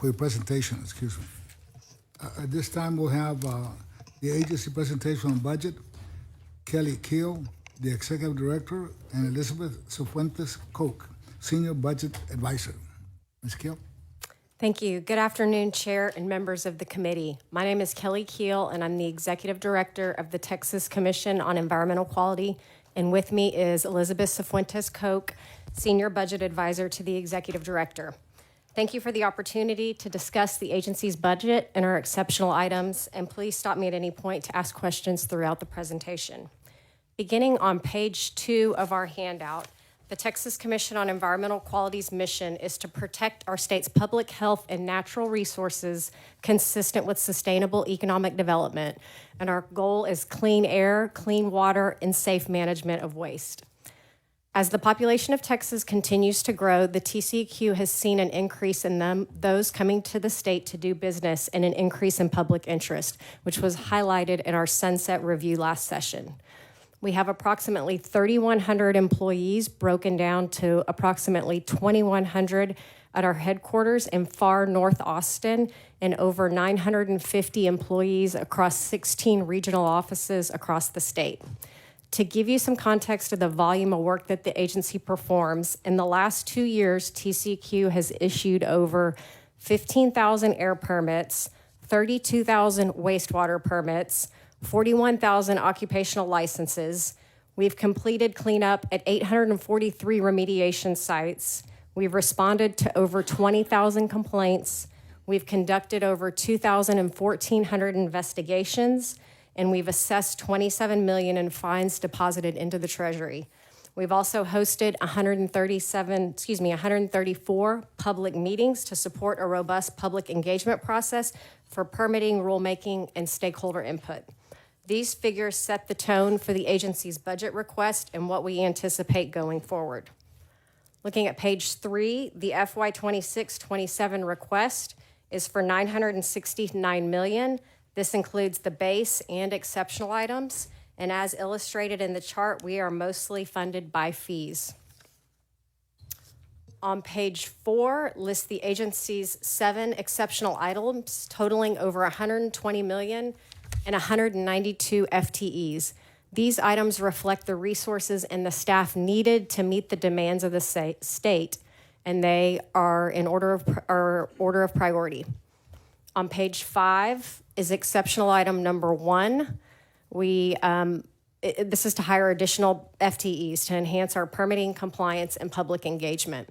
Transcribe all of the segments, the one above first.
for your presentation, excuse me. At this time, we'll have the agency presentation on budget. Kelly Keel, the Executive Director, and Elizabeth Cifuentes Koch, Senior Budget Advisor. Ms. Keel? Thank you. Good afternoon, Chair and members of the committee. My name is Kelly Keel, and I'm the Executive Director of the Texas Commission on Environmental Quality. And with me is Elizabeth Cifuentes Koch, Senior Budget Advisor to the Executive Director. Thank you for the opportunity to discuss the agency's budget and our exceptional items, and please stop me at any point to ask questions throughout the presentation. Beginning on page 2 of our handout, the Texas Commission on Environmental Quality's mission is to protect our state's public health and natural resources consistent with sustainable economic development, and our goal is clean air, clean water, and safe management of waste. As the population of Texas continues to grow, the TCEQ has seen an increase in those coming to the state to do business and an increase in public interest, which was highlighted in our Sunset Review last session. We have approximately 3,100 employees broken down to approximately 2,100 at our headquarters in far North Austin and over 950 employees across 16 regional offices across the state. To give you some context of the volume of work that the agency performs, in the last 2 years, TCEQ has issued over 15,000 air permits, 32,000 wastewater permits, 41,000 occupational licenses. We've completed cleanup at 843 remediation sites. We've responded to over 20,000 complaints. We've conducted over 2,000 and 1,400 investigations, and we've assessed $27 million in fines deposited into the Treasury. We've also hosted 134 public meetings to support a robust public engagement process for permitting, rulemaking, and stakeholder input. These figures set the tone for the agency's budget request and what we anticipate going forward. Looking at page 3, the FY 26-27 request is for $969 million. This includes the base and exceptional items, and as illustrated in the chart, we are mostly funded by fees. On page 4 lists the agency's 7 exceptional items totaling over $120 million and 192 FTEs. These items reflect the resources and the staff needed to meet the demands of the state, and they are in order of priority. On page 5 is exceptional item number 1. This is to hire additional FTEs to enhance our permitting, compliance, and public engagement.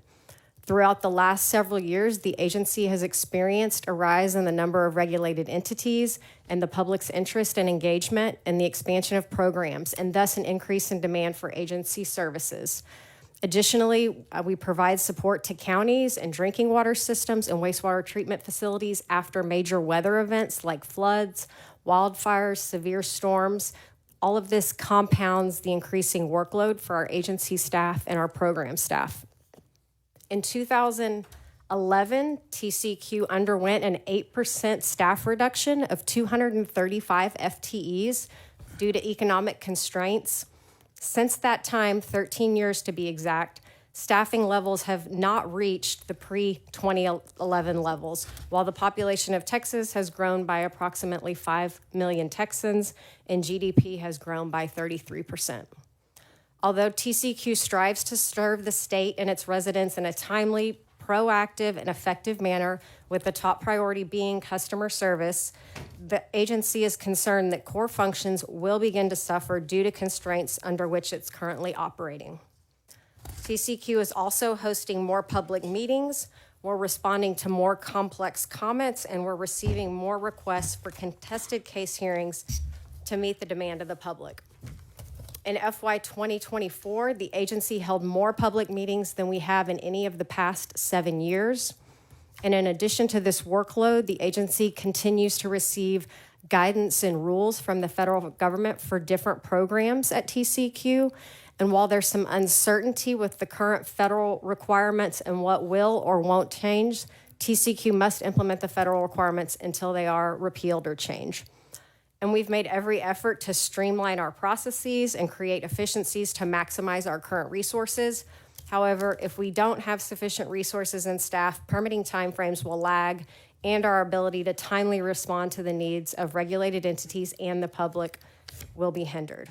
Throughout the last several years, the agency has experienced a rise in the number of regulated entities and the public's interest and engagement in the expansion of programs, and thus an increase in demand for agency services. Additionally, we provide support to counties and drinking water systems and wastewater treatment facilities after major weather events like floods, wildfires, severe storms. All of this compounds the increasing workload for our agency staff and our program staff. In 2011, TCEQ underwent an 8% staff reduction of 235 FTEs due to economic constraints. Since that time, 13 years to be exact, staffing levels have not reached the pre-2011 levels, while the population of Texas has grown by approximately 5 million Texans and GDP has grown by 33%. Although TCEQ strives to serve the state and its residents in a timely, proactive, and effective manner, with the top priority being customer service, the agency is concerned that core functions will begin to suffer due to constraints under which it's currently operating. TCEQ is also hosting more public meetings. We're responding to more complex comments, and we're receiving more requests for contested case hearings to meet the demand of the public. In FY 2024, the agency held more public meetings than we have in any of the past 7 years. And in addition to this workload, the agency continues to receive guidance and rules from the federal government for different programs at TCEQ. And while there's some uncertainty with the current federal requirements and what will or won't change, TCEQ must implement the federal requirements until they are repealed or changed. And we've made every effort to streamline our processes and create efficiencies to maximize our current resources. However, if we don't have sufficient resources and staff, permitting timeframes will lag, and our ability to timely respond to the needs of regulated entities and the public will be hindered.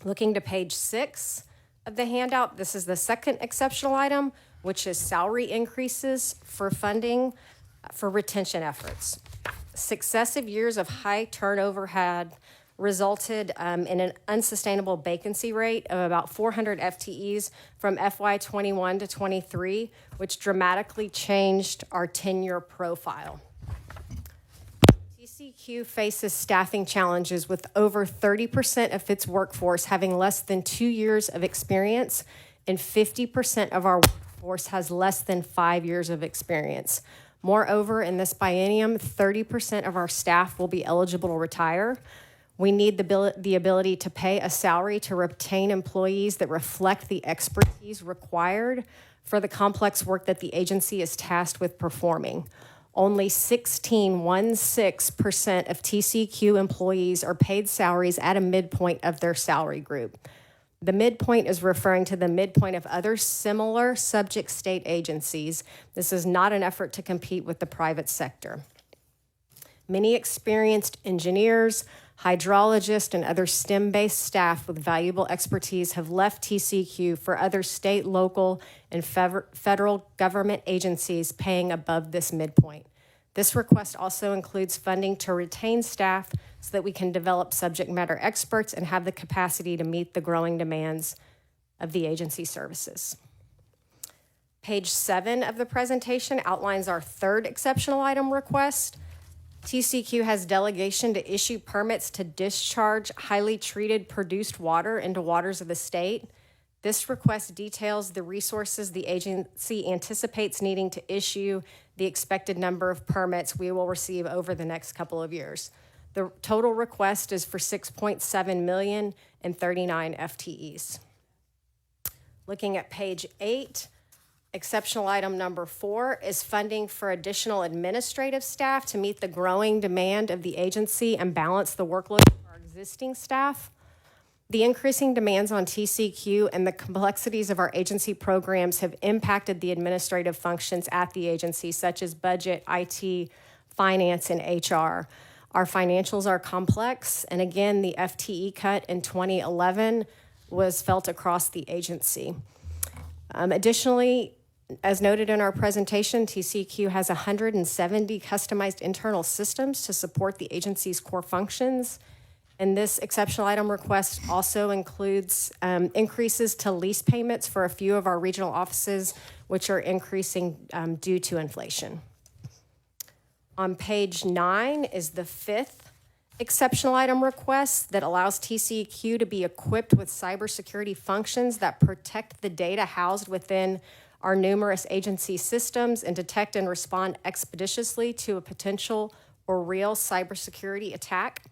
Looking to page 6 of the handout, this is the second exceptional item, which is salary increases for funding for retention efforts. Successive years of high turnover had resulted in an unsustainable vacancy rate of about 400 FTEs from FY 21 to 23, which dramatically changed our tenure profile. TCEQ faces staffing challenges with over 30% of its workforce having less than 2 years of experience, and 50% of our workforce has less than 5 years of experience. Moreover, in this biennium, 30% of our staff will be eligible to retire. We need the ability to pay a salary to retain employees that reflect the expertise required for the complex work that the agency is tasked with performing. Only 16% of TCEQ employees are paid salaries at a midpoint of their salary group. The midpoint is referring to the midpoint of other similar subject state agencies. This is not an effort to compete with the private sector. Many experienced engineers, hydrologists, and other STEM-based staff with valuable expertise have left TCEQ for other state, local, and federal government agencies paying above this midpoint. This request also includes funding to retain staff so that we can develop subject matter experts and have the capacity to meet the growing demands of the agency services. Page 7 of the presentation outlines our third exceptional item request. TCEQ has delegation to issue permits to discharge highly treated produced water into waters of the state. This request details the resources the agency anticipates needing to issue the expected number of permits we will receive over the next couple of years. The total request is for $6.7 million and 39 FTEs. Looking at page 8, exceptional item number 4 is funding for additional administrative staff to meet the growing demand of the agency and balance the workload of our existing staff. The increasing demands on TCEQ and the complexities of our agency programs have impacted the administrative functions at the agency, such as budget, IT, finance, and HR. Our financials are complex, and again, the FTE cut in 2011 was felt across the agency. Additionally, as noted in our presentation, TCEQ has 170 customized internal systems to support the agency's core functions. And this exceptional item request also includes increases to lease payments for a few of our regional offices, which are increasing due to inflation. On page 9 is the 5th exceptional item request that allows TCEQ to be equipped with cybersecurity functions that protect the data housed within our numerous agency systems and detect and respond expeditiously to a potential or real cybersecurity attack.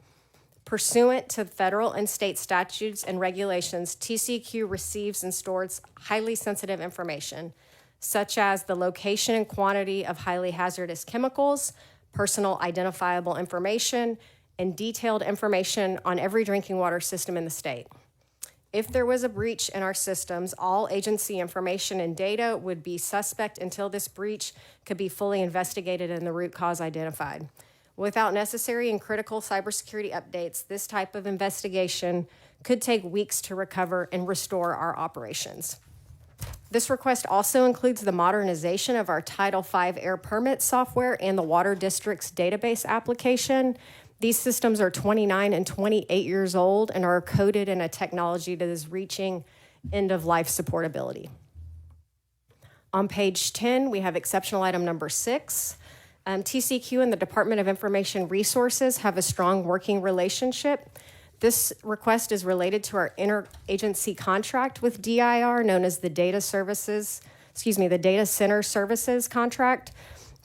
Pursuant to federal and state statutes and regulations, TCEQ receives and stores highly sensitive information, such as the location and quantity of highly hazardous chemicals, personal identifiable information, and detailed information on every drinking water system in the state. If there was a breach in our systems, all agency information and data would be suspect until this breach could be fully investigated and the root cause identified. Without necessary and critical cybersecurity updates, this type of investigation could take weeks to recover and restore our operations. This request also includes the modernization of our Title V air permit software and the Water District's database application. These systems are 29 and 28 years old and are coded in a technology that is reaching end-of-life supportability. On page 10, we have exceptional item number 6. TCEQ and the Department of Information Resources have a strong working relationship. This request is related to our interagency contract with DIR, known as the Data Center Services Contract.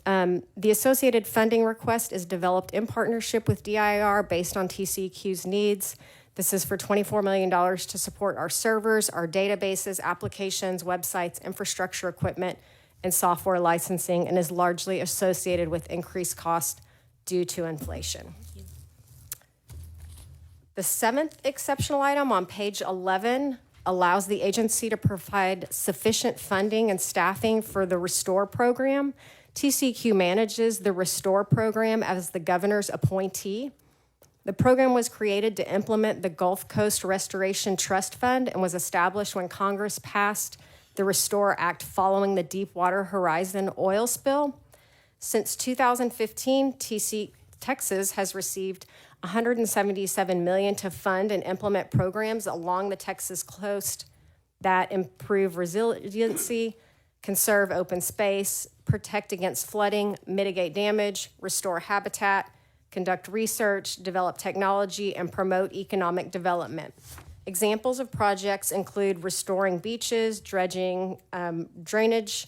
The associated funding request is developed in partnership with DIR based on TCEQ's needs. This is for $24 million to support our servers, our databases, applications, websites, infrastructure equipment, and software licensing, and is largely associated with increased cost due to inflation. The 7th exceptional item on page 11 allows the agency to provide sufficient funding and staffing for the Restore program. TCEQ manages the Restore program as the governor's appointee. The program was created to implement the Gulf Coast Restoration Trust Fund and was established when Congress passed the Restore Act following the Deepwater Horizon oil spill. Since 2015, Texas has received $177 million to fund and implement programs along the Texas coast that improve resiliency, conserve open space, protect against flooding, mitigate damage, restore habitat, conduct research, develop technology, and promote economic development. Examples of projects include restoring beaches, dredging drainage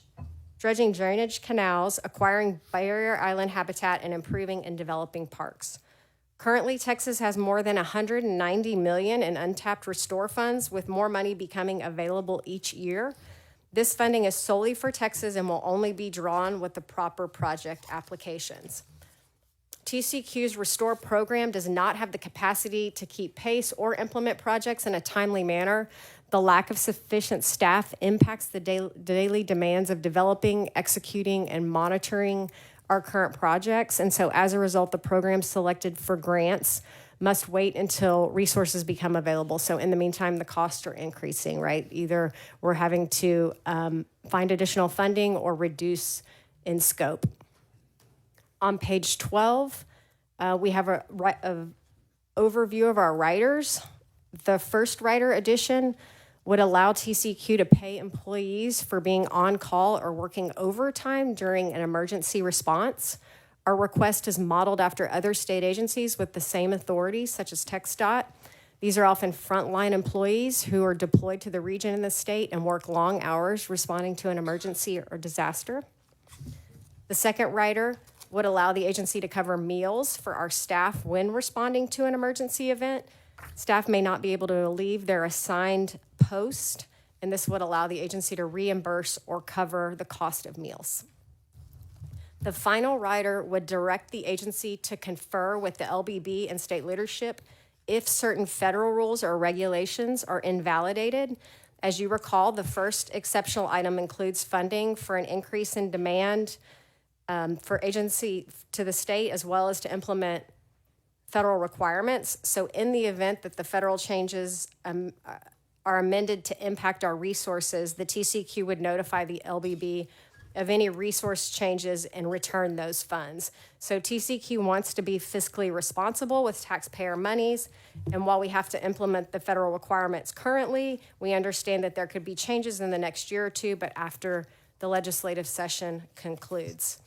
canals, acquiring barrier island habitat, and improving and developing parks. Currently, Texas has more than $190 million in untapped Restore funds, with more money becoming available each year. This funding is solely for Texas and will only be drawn with the proper project applications. TCEQ's Restore program does not have the capacity to keep pace or implement projects in a timely manner. The lack of sufficient staff impacts the daily demands of developing, executing, and monitoring our current projects. And so as a result, the programs selected for grants must wait until resources become available. So in the meantime, the costs are increasing, right? Either we're having to find additional funding or reduce in scope. On page 12, we have a overview of our riders. The first rider addition would allow TCEQ to pay employees for being on call or working overtime during an emergency response. Our request is modeled after other state agencies with the same authorities, such as TxDOT. These are often frontline employees who are deployed to the region in the state and work long hours responding to an emergency or disaster. The second rider would allow the agency to cover meals for our staff when responding to an emergency event. Staff may not be able to leave their assigned post, and this would allow the agency to reimburse or cover the cost of meals. The final rider would direct the agency to confer with the LBB and state leadership if certain federal rules or regulations are invalidated. As you recall, the first exceptional item includes funding for an increase in demand for agency to the state, as well as to implement federal requirements. So in the event that the federal changes are amended to impact our resources, the TCEQ would notify the LBB of any resource changes and return those funds. So TCEQ wants to be fiscally responsible with taxpayer monies, and while we have to implement the federal requirements currently, we understand that there could be changes in the next year or two, but after the legislative session concludes.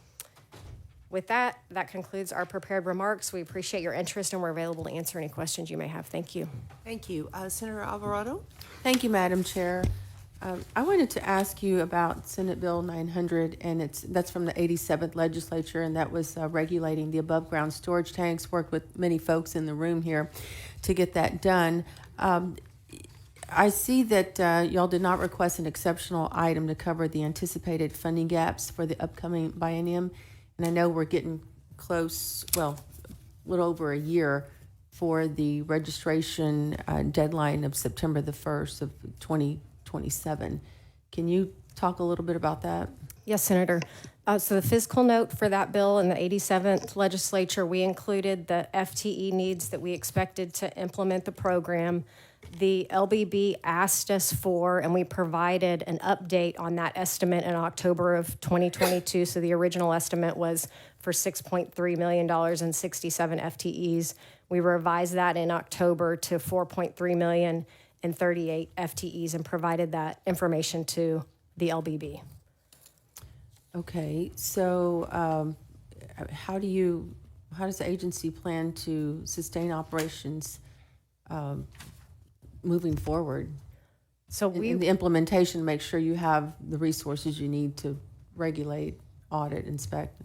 With that, that concludes our prepared remarks. We appreciate your interest, and we're available to answer any questions you may have. Thank you. Thank you. Senator Alvarado? Thank you, Madam Chair. I wanted to ask you about Senate Bill 900, and that's from the 87th Legislature, and that was regulating the above-ground storage tanks. Worked with many folks in the room here to get that done. I see that y'all did not request an exceptional item to cover the anticipated funding gaps for the upcoming biennium, and I know we're getting close, well, a little over a year for the registration deadline of September the 1st of 2027. Can you talk a little bit about that? Yes, Senator. So the fiscal note for that bill in the 87th Legislature, we included the FTE needs that we expected to implement the program. The LBB asked us for, and we provided an update on that estimate in October of 2022. So the original estimate was for $6.3 million and 67 FTEs. We revised that in October to $4.3 million and 38 FTEs and provided that information to the LBB. Okay, so how does the agency plan to sustain operations moving forward? So in the implementation, make sure you have the resources you need to regulate, audit, inspect.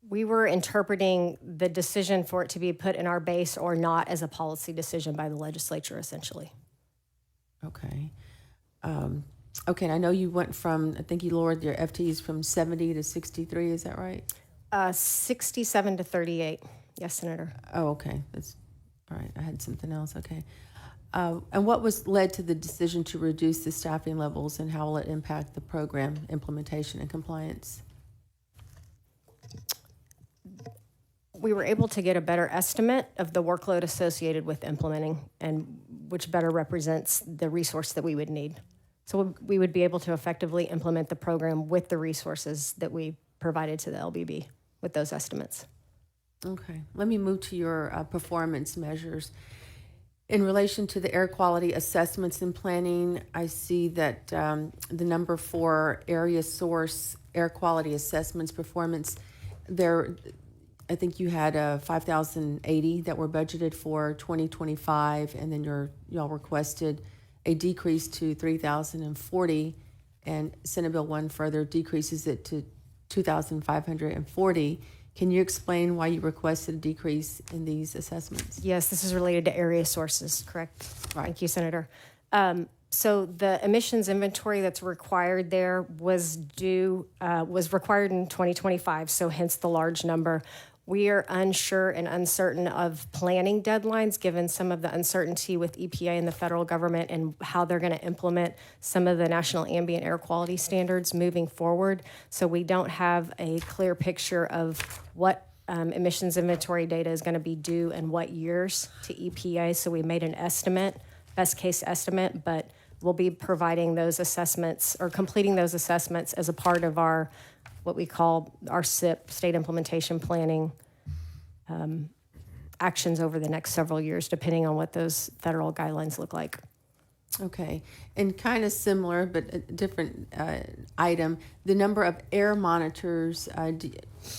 We were interpreting the decision for it to be put in our base or not as a policy decision by the legislature, essentially. Okay. Okay, and I know you went from, I think you lowered your FTEs from 70 to 63, is that right? 67 to 38. Yes, Senator. Oh, okay. That's all right. I had something else. Okay. And what was led to the decision to reduce the staffing levels, and how will it impact the program implementation and compliance? We were able to get a better estimate of the workload associated with implementing, and which better represents the resource that we would need. So we would be able to effectively implement the program with the resources that we provided to the LBB with those estimates. Okay, let me move to your performance measures. In relation to the air quality assessments and planning, I see that the number for area source air quality assessments performance, there, I think you had 5,080 that were budgeted for 2025, and then y'all requested a decrease to 3,040, and Senate Bill 1 further decreases it to 2,540. Can you explain why you requested a decrease in these assessments? Yes, this is related to area sources, correct? Right. Thank you, Senator. So the emissions inventory that's required there was required in 2025, so hence the large number. We are unsure and uncertain of planning deadlines, given some of the uncertainty with EPA and the federal government and how they're going to implement some of the national ambient air quality standards moving forward. So we don't have a clear picture of what emissions inventory data is going to be due and what years to EPA. So we made an estimate, best case estimate, but we'll be providing those assessments or completing those assessments as a part of our what we call our SIP, State Implementation Planning, actions over the next several years, depending on what those federal guidelines look like. Okay, and kind of similar, but a different item, the number of air monitors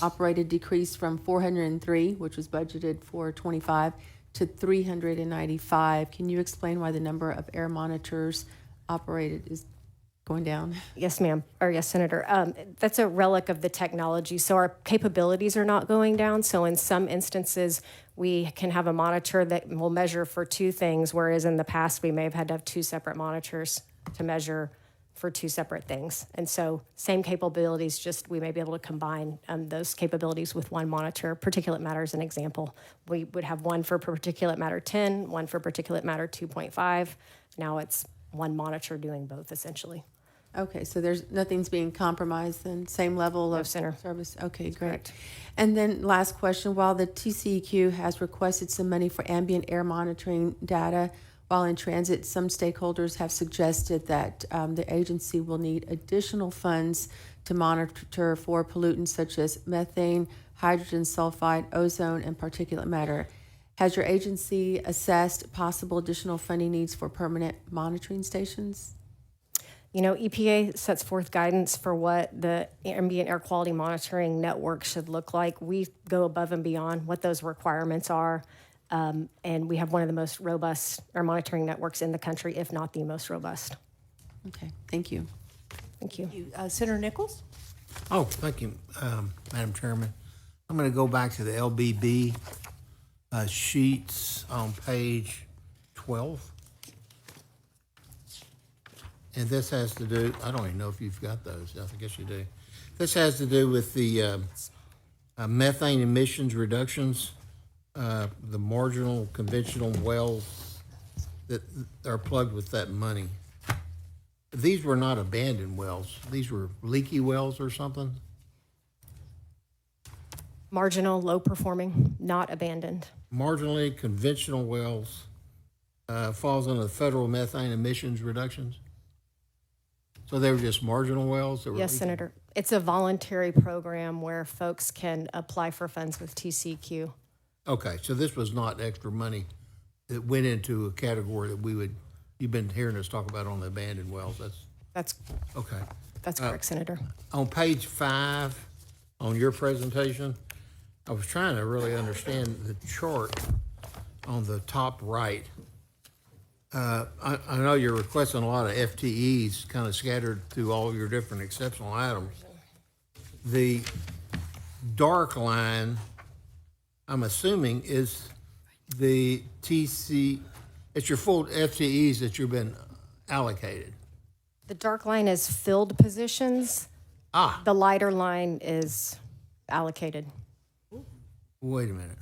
operated decreased from 403, which was budgeted for 25, to 395. Can you explain why the number of air monitors operated is going down? Yes, ma'am, or yes, Senator. That's a relic of the technology. So our capabilities are not going down. So in some instances, we can have a monitor that will measure for two things, whereas in the past, we may have had to have two separate monitors to measure for two separate things. And so same capabilities, just we may be able to combine those capabilities with one monitor. Particulate matter is an example. We would have one for particulate matter 10, one for particulate matter 2.5. Now it's one monitor doing both, essentially. Okay, so nothing's being compromised then, same level of Senator. service? Okay, great. Correct. And then last question, while the TCEQ has requested some money for ambient air monitoring data while in transit, some stakeholders have suggested that the agency will need additional funds to monitor for pollutants such as methane, hydrogen sulfide, ozone, and particulate matter. Has your agency assessed possible additional funding needs for permanent monitoring stations? You know, EPA sets forth guidance for what the ambient air quality monitoring network should look like. We go above and beyond what those requirements are, and we have one of the most robust air monitoring networks in the country, if not the most robust. Okay, thank you. Thank you. Senator Nichols? Oh, thank you, Madam Chairman. I'm going to go back to the LBB sheets on page 12. And this has to do, I don't even know if you've got those. I guess you do. This has to do with the methane emissions reductions, the marginal conventional wells that are plugged with that money. These were not abandoned wells. These were leaky wells or something? Marginal, low performing, not abandoned. Marginally conventional wells falls under the federal methane emissions reductions? So they were just marginal wells that were Yes, leaking? Senator. It's a voluntary program where folks can apply for funds with TCEQ. Okay, so this was not extra money that went into a category that you've been hearing us talk about on the abandoned wells. That's Okay. correct, Senator. On page 5, on your presentation, I was trying to really understand the chart on the top right. I know you're requesting a lot of FTEs kind of scattered through all your different exceptional items. The dark line, I'm assuming, is the it's your full FTEs that you've been allocated. The dark line is filled positions. Ah, The lighter line is allocated. wait a minute.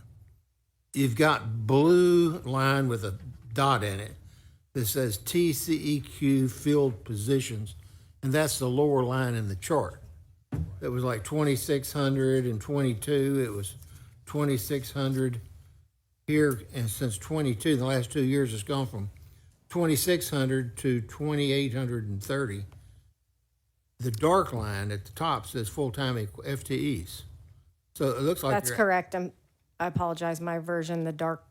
You've got blue line with a dot in it. that says TCEQ filled positions, and that's the lower line in the chart. It was like 2,600 and 22. It was 2,600 here, and since 22, the last 2 years, it's gone from 2,600 to 2,830. The dark line at the top says full-time FTEs. So it looks like That's correct. I apologize. My version, the dark,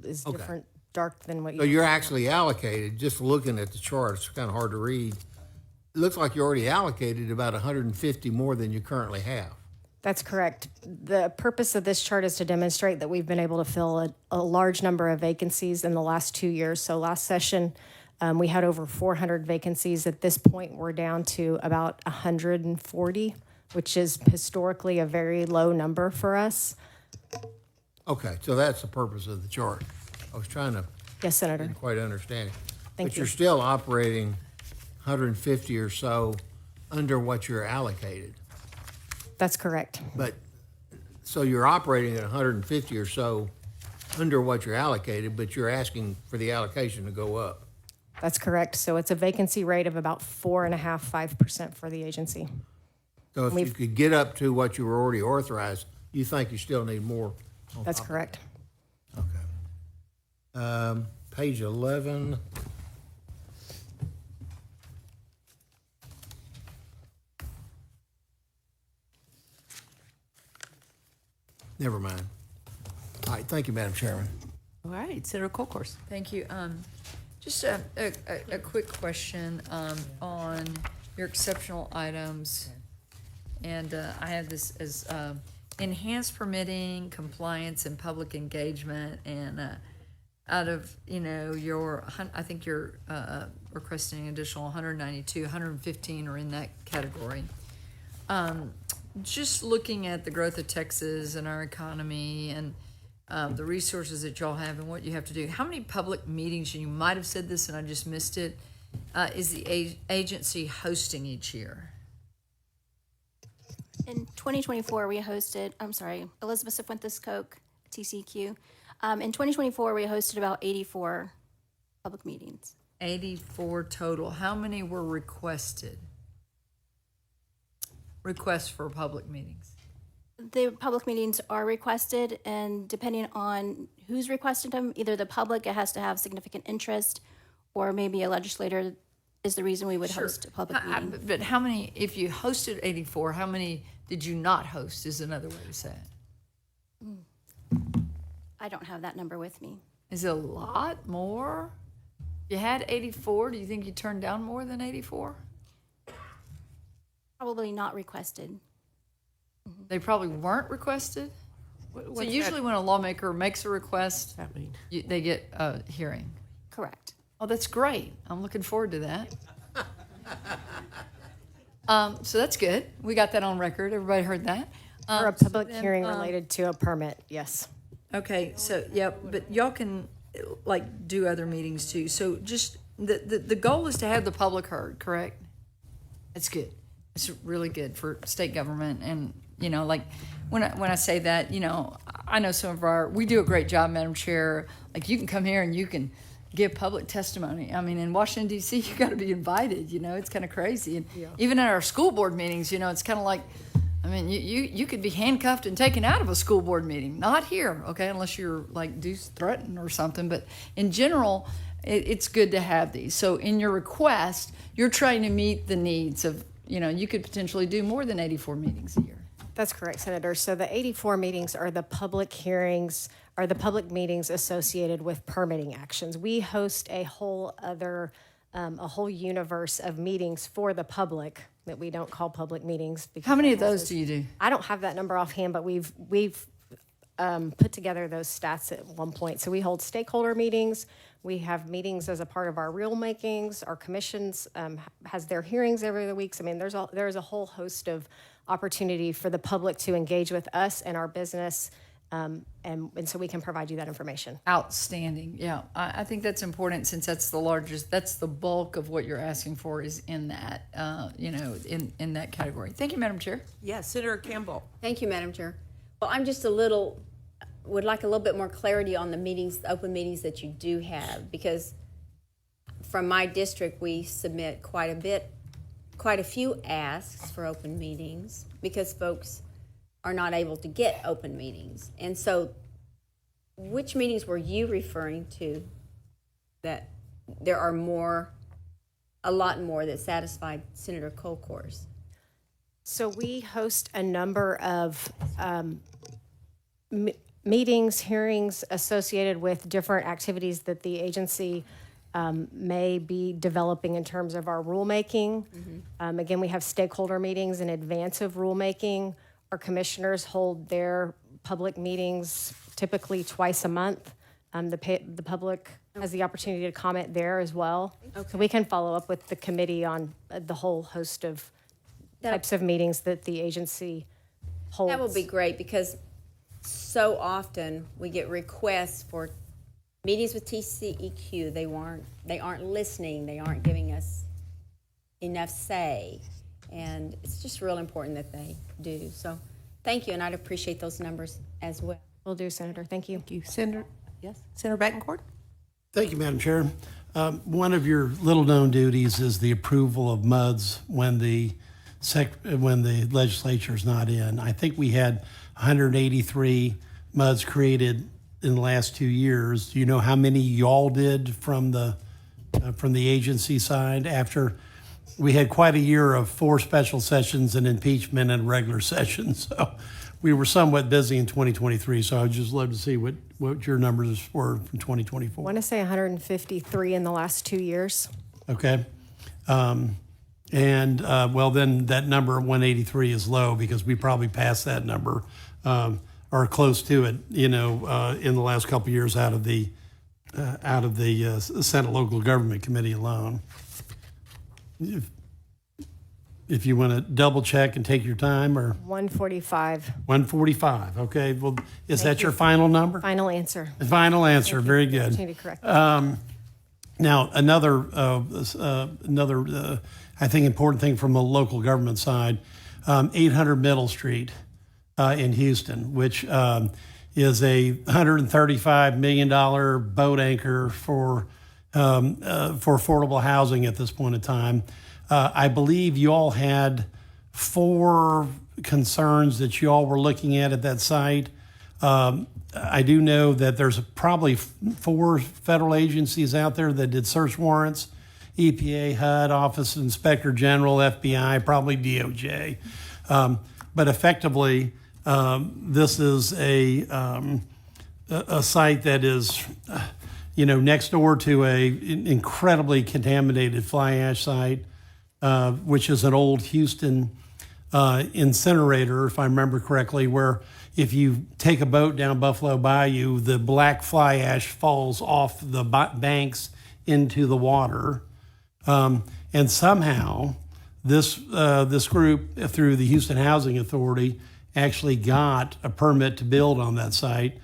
is Okay. different, dark than what you. So you're actually allocated, just looking at the chart, it's kind of hard to read. It looks like you're already allocated about 150 more than you currently have. That's correct. The purpose of this chart is to demonstrate that we've been able to fill a large number of vacancies in the last 2 years. So last session, we had over 400 vacancies. At this point, we're down to about 140, which is historically a very low number for us. Okay, so that's the purpose of the chart. I was trying to, Yes, Senator. didn't quite understand it. Thank But you. you're still operating 150 or so under what you're allocated. That's correct. But, so you're operating at 150 or so under what you're allocated, but you're asking for the allocation to go up. That's correct. So it's a vacancy rate of about 4.5%, 5% for the agency. So if you could get up to what you were already authorized, you think you still need more? on That's top of correct. that? Okay. Page 11. Never mind. All right, thank you, Madam Chairman. All right, Senator Colcourse. Thank you. Just a quick question on your exceptional items. And I have this as enhanced permitting, compliance, and public engagement. And out of, your, I think you're requesting an additional 192, 115 are in that category. Just looking at the growth of Texas and our economy and the resources that y'all have and what you have to do. How many public meetings, and you might have said this and I just missed it, is the agency hosting each year? In 2024, we hosted, Elizabeth Cifuentes Koch, TCEQ. In 2024, we hosted about 84 public meetings. 84 total. How many were requested? Requests for public meetings? The public meetings are requested, and depending on who's requested them, either the public, it has to have significant interest, or maybe a legislator is the reason we would host a public meeting. But how many, if you hosted 84, how many did you not host is another way to say it. I don't have that number with me. Is it a lot more? You had 84, do you think you turned down more than 84? Probably not requested. They probably weren't requested? So usually when a lawmaker makes a request, That mean? they get a hearing. Correct. Oh, that's great. I'm looking forward to that. So that's good. We got that on record. Everybody heard that. Or a So public then, hearing related to a permit, yes. Okay, so, yeah, but y'all can, like, do other meetings too. So just, the goal is to have the public heard, correct? That's good. It's really good for state government. And, like, when I say that, I know some of we do a great job, Madam Chair. Like, you can come here and you can give public testimony. I mean, in Washington, D.C., you got to be invited, it's kind of crazy. And even at our school board meetings, it's kind of like, I mean, you could be handcuffed and taken out of a school board meeting. Not here, okay, unless you're like threatened or something. But in general, it's good to have these. So in your request, you're trying to meet the needs of, you could potentially do more than 84 meetings a year. That's correct, Senator. So the 84 meetings are the public hearings, are the public meetings associated with permitting actions. We host a whole universe of meetings for the public that we don't call public meetings. How many of those do you do? I don't have that number offhand, but we've put together those stats at one point. So we hold stakeholder meetings. We have meetings as a part of our rule-makings. Our commissions has their hearings every other week. So, I mean, there's a whole host of opportunity for the public to engage with us and our business, and so we can provide you that information. Outstanding. Yeah, I think that's important since that's the bulk of what you're asking for is in that, in that category. Thank you, Madam Chair. Yes, Senator Campbell. Thank you, Madam Chair. Well, I'm just would like a little bit more clarity on the meetings, the open meetings that you do have, because from my district, we submit quite a few asks for open meetings because folks are not able to get open meetings. And so which meetings were you referring to that there are a lot more that satisfied Senator Colcourse? So we host a number of meetings, hearings associated with different activities that the agency may be developing in terms of our rulemaking. Again, we have stakeholder meetings in advance of rulemaking. Our commissioners hold their public meetings typically twice a month. The public has the opportunity to comment there as well. So we can follow up with the committee on the whole host of types of meetings that the agency holds. That would be great because so often we get requests for meetings with TCEQ. They aren't listening. They aren't giving us enough say. And it's just real important that they do. So thank you, and I'd appreciate those numbers as well. Will do, Senator. Thank you. Thank you. Senator, yes, Senator Betancourt? Thank you, Madam Chair. One of your little-known duties is the approval of MUDs when the legislature is not in. I think we had 183 MUDs created in the last 2 years. Do you know how many y'all did from the agency side? After we had quite a year of 4 special sessions and impeachment and regular sessions, so we were somewhat busy in 2023. So I'd just love to see what your numbers were from 2024. I want to say 153 in the last 2 years. Okay. Well, then that number 183 is low because we probably passed that number or close to it, in the last couple of years out of the Senate Local Government Committee alone. If you want to double check and take your time, or 145. 145. Okay. Well, is that your final number? Final answer. Final answer. Very good. Opportunity to correct. Now, another I think important thing from a local government side, 800 Middle Street in Houston, which is a $135 million boat anchor for affordable housing at this point in time. I believe you all had 4 concerns that you all were looking at that site. I do know that there's probably 4 federal agencies out there that did search warrants: EPA, HUD, Office of Inspector General, FBI, probably DOJ. But effectively, this is a site that is, next door to a incredibly contaminated fly ash site, which is an old Houston incinerator, if I remember correctly, where if you take a boat down Buffalo Bayou, the black fly ash falls off the banks into the water. And somehow this group, through the Houston Housing Authority, actually got a permit to build on that site,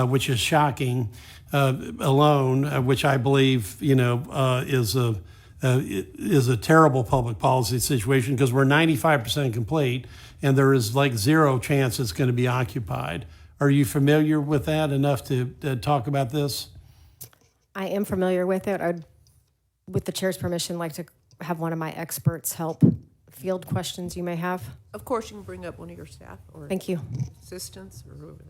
which is shocking alone, which I believe, is a terrible public policy situation because we're 95% complete and there is like 0 chance it's going to be occupied. Are you familiar with that enough to talk about this? I am familiar with it. I'd, with the chair's permission, like to have one of my experts help field questions you may have. Of course, you can bring up one of your staff or Thank you. assistants or whoever.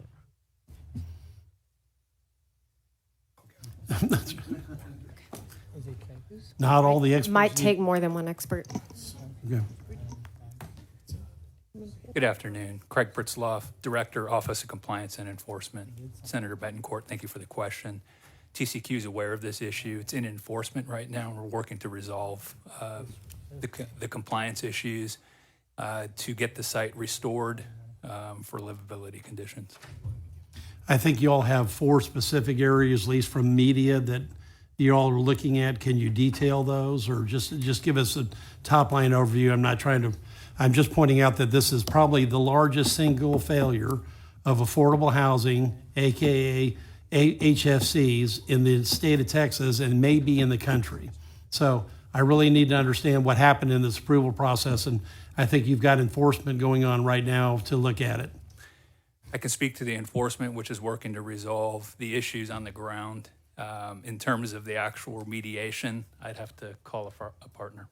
Not all the experts. Might take more than one expert. Okay. Good afternoon. Craig Pritzloff, Director, Office of Compliance and Enforcement. Senator Betancourt, thank you for the question. TCEQ is aware of this issue. It's in enforcement right now. We're working to resolve the compliance issues to get the site restored for livability conditions. I think you all have 4 specific areas, at least from media, that you all are looking at. Can you detail those, or just give us a top line overview? I'm just pointing out that this is probably the largest single failure of affordable housing, AKA HFCs, in the state of Texas and maybe in the country. So I really need to understand what happened in this approval process, and I think you've got enforcement going on right now to look at it. I can speak to the enforcement, which is working to resolve the issues on the ground. In terms of the actual remediation, I'd have to call a partner.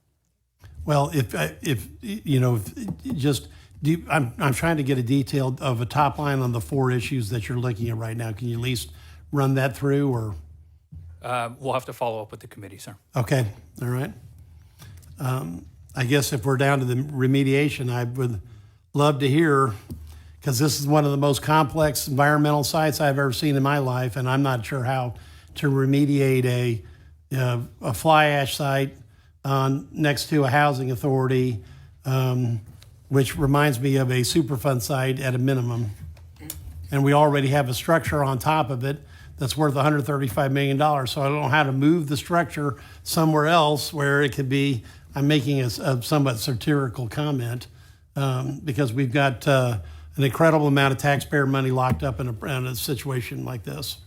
Well, if you know, just I'm trying to get a detail of a top line on the 4 issues that you're looking at right now. Can you at least run that through, or? We'll have to follow up with the committee, sir. Okay, all right. I guess if we're down to the remediation, I would love to hear, because this is one of the most complex environmental sites I've ever seen in my life, and I'm not sure how to remediate a fly ash site next to a housing authority, which reminds me of a Superfund site at a minimum. And we already have a structure on top of it that's worth $135 million. So I don't know how to move the structure somewhere else where it could be. I'm making a somewhat satirical comment because we've got an incredible amount of taxpayer money locked up in a situation like this.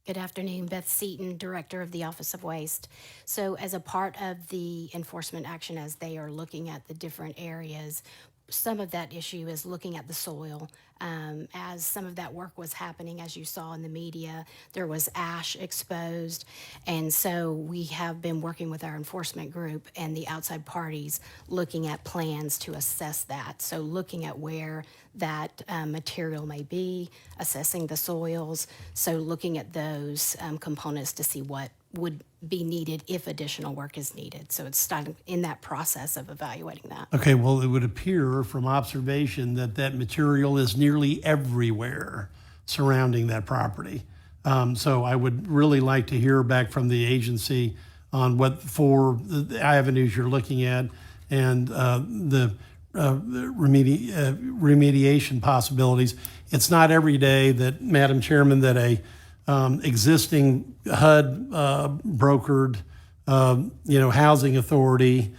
Good afternoon, Beth Seaton, Director of the Office of Waste. So as a part of the enforcement action, as they are looking at the different areas, some of that issue is looking at the soil. As some of that work was happening, as you saw in the media, there was ash exposed. And so we have been working with our enforcement group and the outside parties looking at plans to assess that. So looking at where that material may be, assessing the soils. So looking at those components to see what would be needed if additional work is needed. So it's starting in that process of evaluating that. Okay, well, it would appear from observation that that material is nearly everywhere surrounding that property. So I would really like to hear back from the agency on what 4 the avenues you're looking at and the remediation possibilities. It's not every day that, Madam Chairman, that a existing HUD brokered, housing authority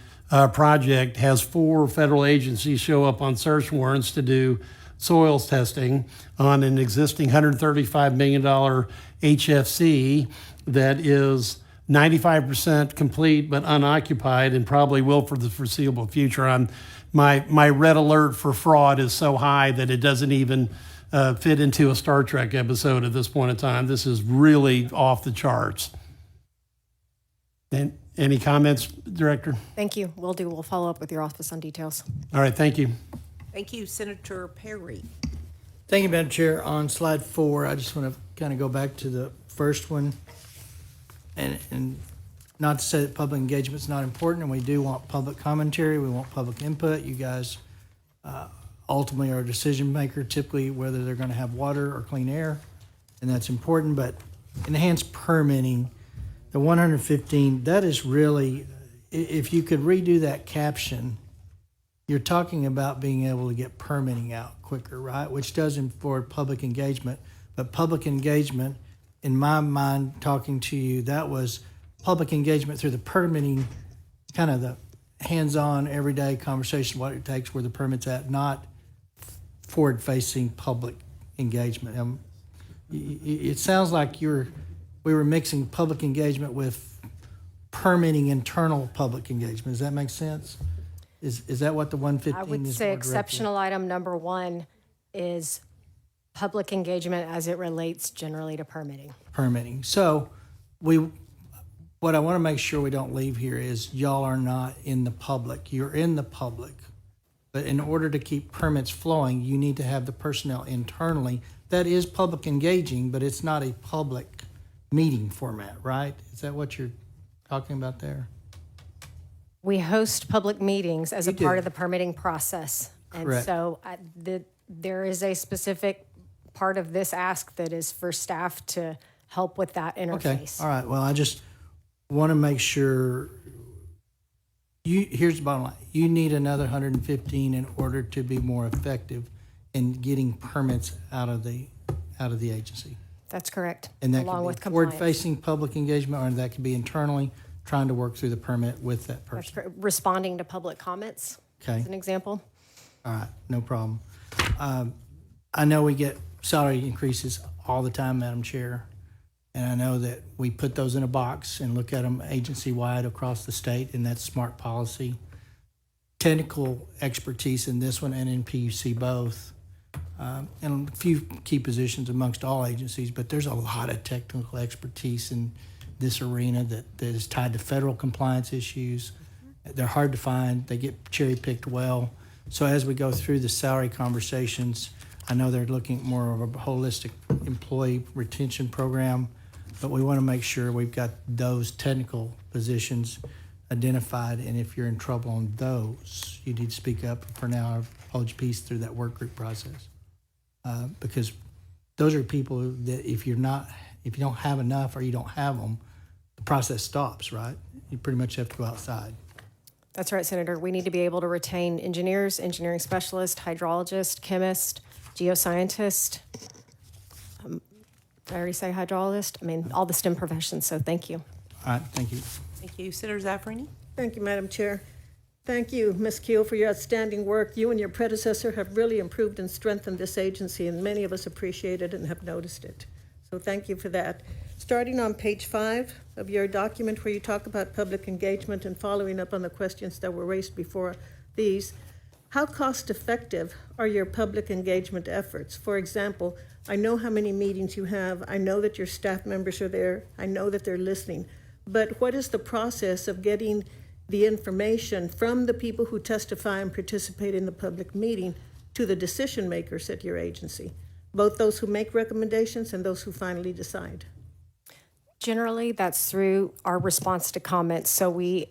project has 4 federal agencies show up on search warrants to do soils testing on an existing $135 million HFC that is 95% complete but unoccupied and probably will for the foreseeable future. My red alert for fraud is so high that it doesn't even fit into a Star Trek episode at this point in time. This is really off the charts. And any comments, Director? Thank you. We'll follow up with your office on details. All right, thank you. Thank you, Senator Perry. Thank you, Madam Chair. On slide 4, I just want to kind of go back to the first one, and not to say that public engagement is not important, and we do want public commentary, we want public input. You guys ultimately are a decision maker, typically whether they're going to have water or clean air, and that's important. But enhanced permitting, the 115, that is really, if you could redo that caption, you're talking about being able to get permitting out quicker, right? Which does afford public engagement. But public engagement, in my mind, talking to you, that was public engagement through the permitting, kind of the hands-on, everyday conversation, what it takes, where the permit's at, not forward-facing public engagement. It sounds like we were mixing public engagement with permitting internal public engagement. Does that make sense? Is that what the 115 is? I would more say directed? exceptional item number 1 is public engagement as it relates generally to permitting. Permitting. So what I want to make sure we don't leave here is y'all are not in the public. You're in the public. But in order to keep permits flowing, you need to have the personnel internally. That is public engaging, but it's not a public meeting format, right? Is that what you're talking about there? We host public meetings as You a part do. of the permitting process. And Correct. so there is a specific part of this ask that is for staff to help with that Okay, interface. all right. Well, I just want to make sure, here's the bottom line. You need another 115 in order to be more effective in getting permits out of the agency. That's correct, And that along could with be compliance. forward-facing public engagement, or that could be internally trying to work through the permit with that That's person. correct. Responding to public comments, Okay, as an example. all right, no problem. I know we get salary increases all the time, Madam Chair, and I know that we put those in a box and look at them agency-wide across the state, and that's smart policy. Technical expertise in this one and in PUC both. and a few key positions amongst all agencies, but there's a lot of technical expertise in this arena that is tied to federal compliance issues. They're hard to find. They get cherry-picked well. So as we go through the salary conversations, I know they're looking at more of a holistic employee retention program, but we want to make sure we've got those technical positions identified, and if you're in trouble on those, you need to speak up. For now, I'll hold your peace through that work group process. Because those are people that if you don't have enough or you don't have them, the process stops, right? You pretty much have to go outside. That's right, Senator. We need to be able to retain engineers, engineering specialists, hydrologists, chemists, geoscientists. Did I already say hydrologist? I mean, all the STEM professions, so thank you. All right, thank you. Thank you. Senator Zaffarini? Thank you, Madam Chair. Thank you, Ms. Keel, for your outstanding work. You and your predecessor have really improved and strengthened this agency, and many of us appreciate it and have noticed it. So thank you for that. Starting on page 5 of your document where you talk about public engagement and following up on the questions that were raised before these, how cost-effective are your public engagement efforts? For example, I know how many meetings you have. I know that your staff members are there. I know that they're listening. But what is the process of getting the information from the people who testify and participate in the public meeting to the decision makers at your agency, both those who make recommendations and those who finally decide? Generally, that's through our response to comments. So we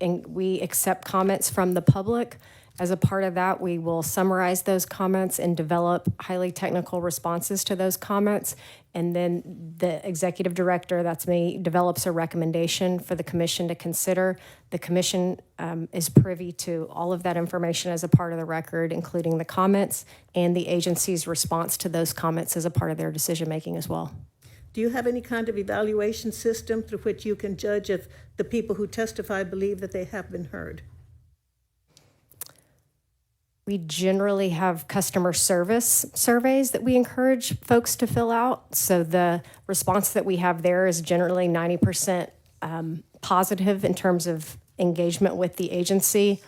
accept comments from the public. As a part of that, we will summarize those comments and develop highly technical responses to those comments. And then the executive director, that's me, develops a recommendation for the commission to consider. The commission is privy to all of that information as a part of the record, including the comments and the agency's response to those comments as a part of their decision-making as well. Do you have any kind of evaluation system through which you can judge if the people who testify believe that they have been heard? We generally have customer service surveys that we encourage folks to fill out. So the response that we have there is generally 90% positive in terms of engagement with the agency.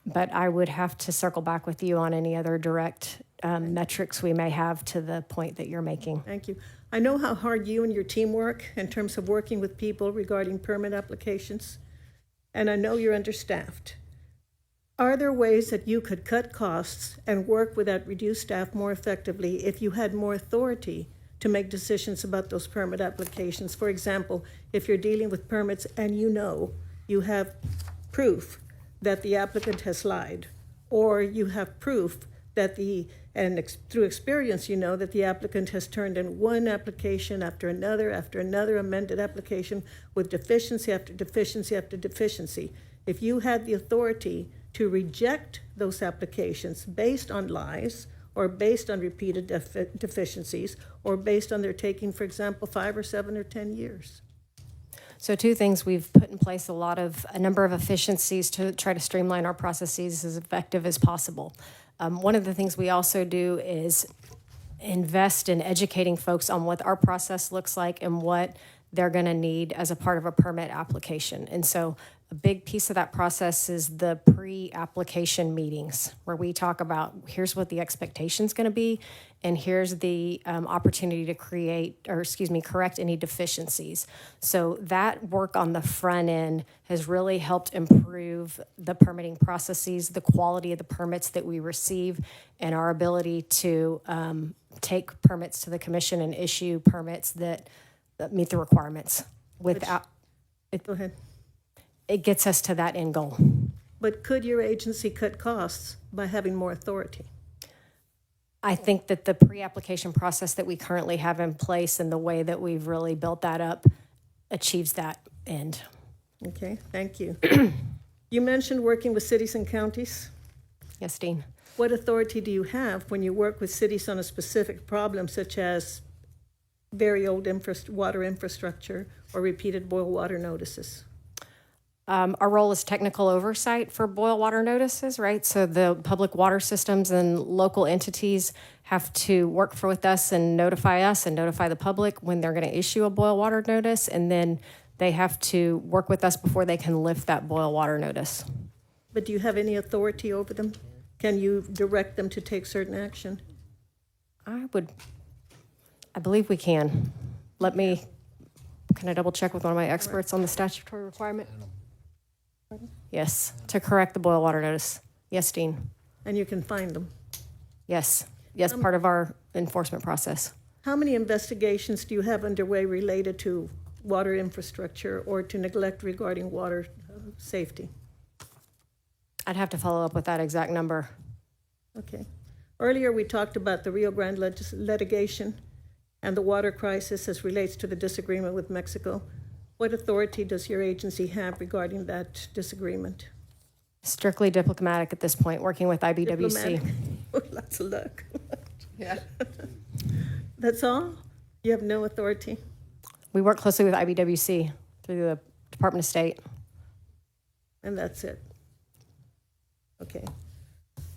But I would have to circle back with you on any other direct metrics we may have to the point that you're making. Thank you. I know how hard you and your team work in terms of working with people regarding permit applications, and I know you're understaffed. Are there ways that you could cut costs and work with that reduced staff more effectively if you had more authority to make decisions about those permit applications? For example, if you're dealing with permits and you have proof that the applicant has lied, or you have proof that through experience, you know that the applicant has turned in one application after another amended application with deficiency after deficiency after deficiency. If you had the authority to reject those applications based on lies or based on repeated deficiencies or based on their taking, for example, 5 or 7 or 10 years. So two things, we've put in place a number of efficiencies to try to streamline our processes as effective as possible. One of the things we also do is invest in educating folks on what our process looks like and what they're going to need as a part of a permit application. And so a big piece of that process is the pre-application meetings where we talk about here's what the expectation is going to be and here's the opportunity to correct any deficiencies. So that work on the front end has really helped improve the permitting processes, the quality of the permits that we receive, and our ability to take permits to the commission and issue permits that meet the requirements without Go ahead. It gets us to that end goal. But could your agency cut costs by having more authority? I think that the pre-application process that we currently have in place and the way that we've really built that up achieves that end. Okay, thank you. You mentioned working with cities and counties. Yes, Dean. What authority do you have when you work with cities on a specific problem, such as very old water infrastructure or repeated boil water notices? Our role is technical oversight for boil water notices, right? So the public water systems and local entities have to work with us and notify the public when they're going to issue a boil water notice, and then they have to work with us before they can lift that boil water notice. But do you have any authority over them? Can you direct them to take certain action? I believe we can. Can I double check with one of my experts on the statutory requirement? Yes, to correct the boil water notice. Yes, Dean. And you can find them. Yes, part of our enforcement process. How many investigations do you have underway related to water infrastructure or to neglect regarding water safety? I'd have to follow up with that exact number. Okay. Earlier, we talked about the Rio Grande litigation and the water crisis as relates to the disagreement with Mexico. What authority does your agency have regarding that disagreement? Strictly diplomatic at this point, working with IBWC. Diplomatic? Oh, lots of luck. Yeah. That's all? You have no authority? We work closely with IBWC through the Department of State. And that's it? Okay.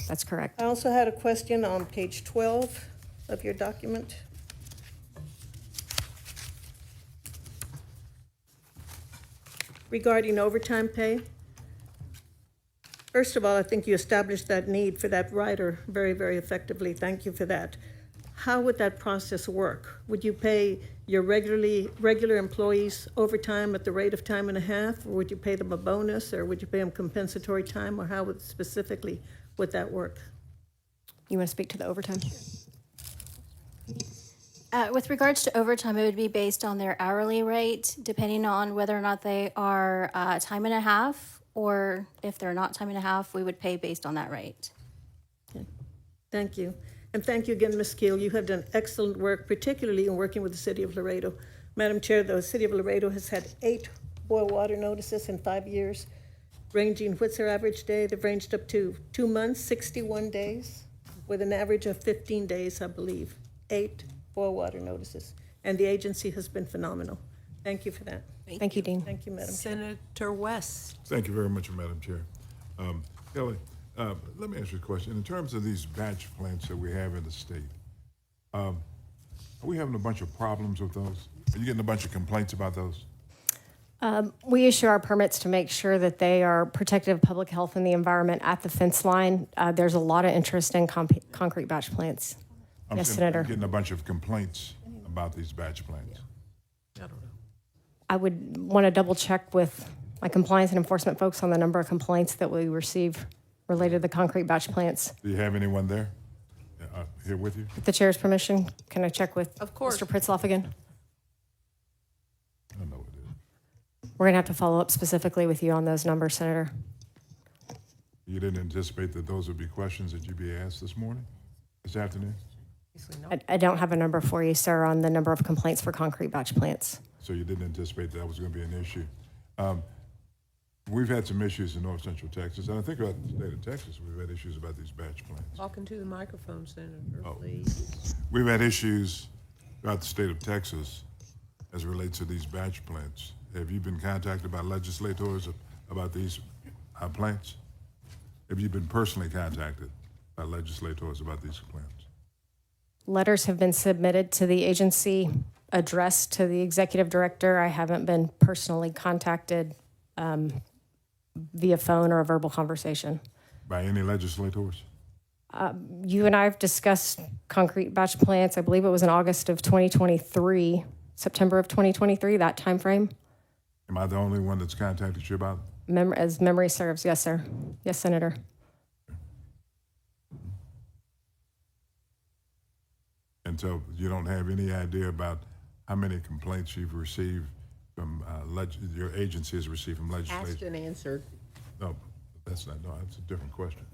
That's correct. I also had a question on page 12 of your document. Regarding overtime pay. First of all, I think you established that need for that rider very, very effectively. Thank you for that. How would that process work? Would you pay your regular employees overtime at the rate of time and a half, or would you pay them a bonus, or would you pay them compensatory time, or how specifically would that work? You want to speak to the overtime? With regards to overtime, it would be based on their hourly rate, depending on whether or not they are time and a half, or if they're not time and a half, we would pay based on that rate. Okay. Thank you. And thank you again, Ms. Keel. You have done excellent work, particularly in working with the City of Laredo. Madam Chair, the City of Laredo has had 8 boil water notices in 5 years, ranging, what's their average day? They've ranged up to 2 months, 61 days, with an average of 15 days, I believe. 8 boil water notices. And the agency has been phenomenal. Thank you for that. Thank you, Dean. Thank you, Madam Chair. Senator West. Thank you very much, Madam Chair. Kelly, let me ask you a question. In terms of these batch plants that we have in the state, are we having a bunch of problems with those? Are you getting a bunch of complaints about those? We issue our permits to make sure that they are protective of public health and the environment at the fence line. There's a lot of interest in concrete batch plants. Yes, saying, Senator. I'm getting a bunch of complaints about these batch plants. I would want to double check with my compliance and enforcement folks on the number of complaints that we receive related to the concrete batch plants. Do you have anyone there here with you? With the chair's permission, can I check with Of course. Mr. Pritzloff again? I don't know what it is. We're going to have to follow up specifically with you on those numbers, Senator. You didn't anticipate that those would be questions that you'd be asked this afternoon? I don't have a number for you, sir, on the number of complaints for concrete batch plants. So you didn't anticipate that was going to be an issue. We've had some issues in north central Texas, and I think about the state of Texas, we've had issues about these batch plants. Talking to the microphone, Senator, please. We've had issues throughout the state of Texas as it relates to these batch plants. Have you been contacted by legislators about these plants? Have you been personally contacted by legislators about these plants? Letters have been submitted to the agency addressed to the executive director. I haven't been personally contacted via phone or a verbal conversation. By any legislators? You and I have discussed concrete batch plants. I believe it was in August of 2023, September of 2023, that time frame. Am I the only one that's contacted you about it? As memory serves, yes, sir. Yes, Senator. And so you don't have any idea about how many complaints you've received from, your agency has received from Asked legislators? and answered. No, that's a different question.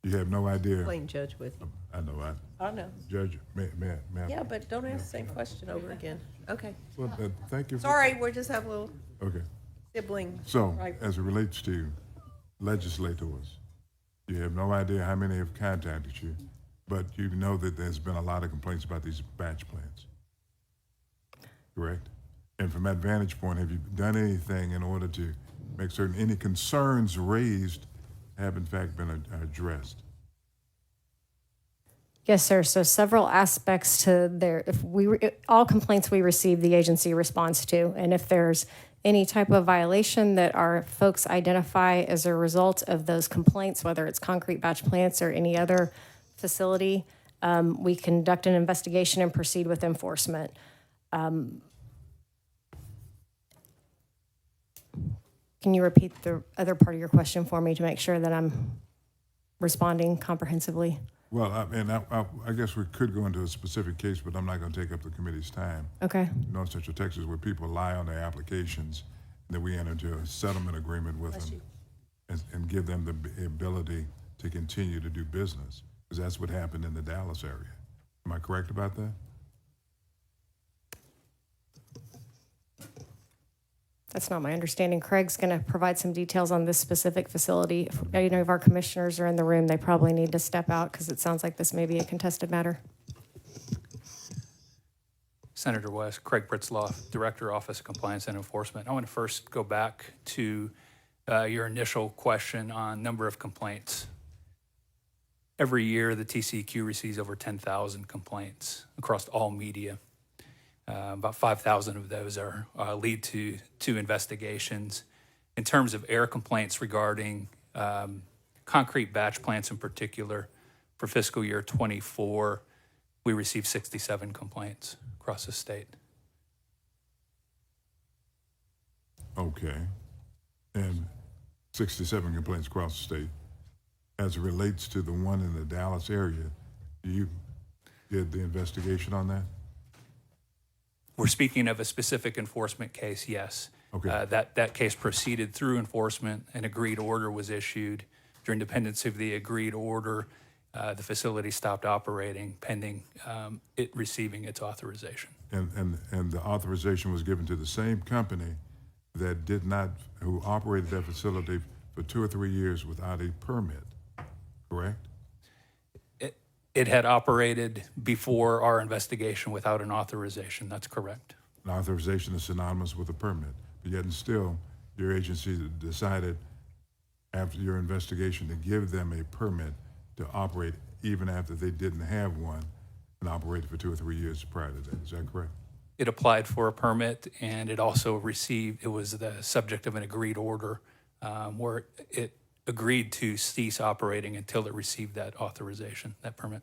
You have no idea. Playing judge with you. I know, I know. Judge, may I? Yeah, but don't ask the same question over again. Okay. Well, thank you. Sorry, we just have a little Okay. sibling. So, Right. as it relates to legislators, you have no idea how many have contacted you, but you know that there's been a lot of complaints about these batch plants. Correct? And from that vantage point, have you done anything in order to make certain any concerns raised have in fact been addressed? Yes, sir. So several aspects to their, all complaints we receive, the agency responds to. And if there's any type of violation that our folks identify as a result of those complaints, whether it's concrete batch plants or any other facility, We conduct an investigation and proceed with enforcement. Can you repeat the other part of your question for me to make sure that I'm responding comprehensively? Well, I guess we could go into a specific case, but I'm not going to take up the committee's time. Okay. North Central Texas, where people lie on their applications, and then we enter into a settlement agreement with them and give them the ability to continue to do business, because that's what happened in the Dallas area. Am I correct about that? That's not my understanding. Craig's going to provide some details on this specific facility. If any of our commissioners are in the room, they probably need to step out because it sounds like this may be a contested matter. Senator West, Craig Britzloff, Director, Office of Compliance and Enforcement. I want to first go back to your initial question on number of complaints. Every year, the TCEQ receives over 10,000 complaints across all media. About 5,000 of those are lead to investigations. In terms of air complaints regarding concrete batch plants in particular, for fiscal year 24, we received 67 complaints across the state. Okay. And 67 complaints across the state. As it relates to the one in the Dallas area, you did the investigation on that? We're speaking of a specific enforcement case, yes. Okay. That case proceeded through enforcement. An agreed order was issued. During dependency of the agreed order, the facility stopped operating pending it receiving its authorization. And the authorization was given to the same company that did not, who operated that facility for 2 or 3 years without a permit, correct? It had operated before our investigation without an authorization. That's correct. An authorization is synonymous with a permit, but yet and still, your agency decided after your investigation to give them a permit to operate even after they didn't have one and operated for 2 or 3 years prior to that. Is that correct? It applied for a permit, and it also received, it was the subject of an agreed order where it agreed to cease operating until it received that authorization, that permit.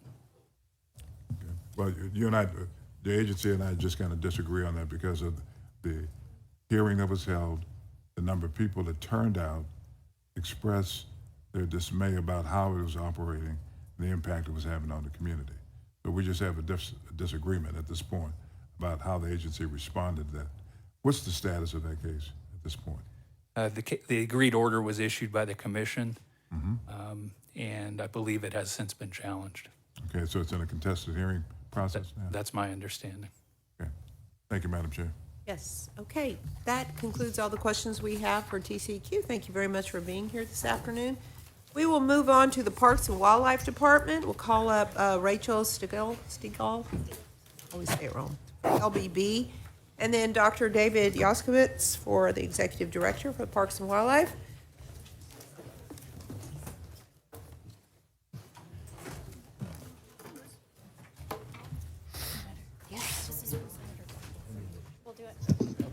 Okay. Well, you and I, the agency and I just kind of disagree on that because of the hearing that was held, the number of people that turned out expressed their dismay about how it was operating, and the impact it was having on the community. So we just have a disagreement at this point about how the agency responded to that. What's the status of that case at this point? The agreed order was issued by the commission, and I believe it has since been challenged. Okay, so it's in a contested hearing process now? That's my understanding. Okay. Thank you, Madam Chair. Yes, okay. That concludes all the questions we have for TCEQ. Thank you very much for being here this afternoon. We will move on to the Parks and Wildlife Department. We'll call up Rachel Stegall, always say it wrong, LBB, and then Dr. David Yoskowitz for the Executive Director for Parks and Wildlife. Yes. We'll do it.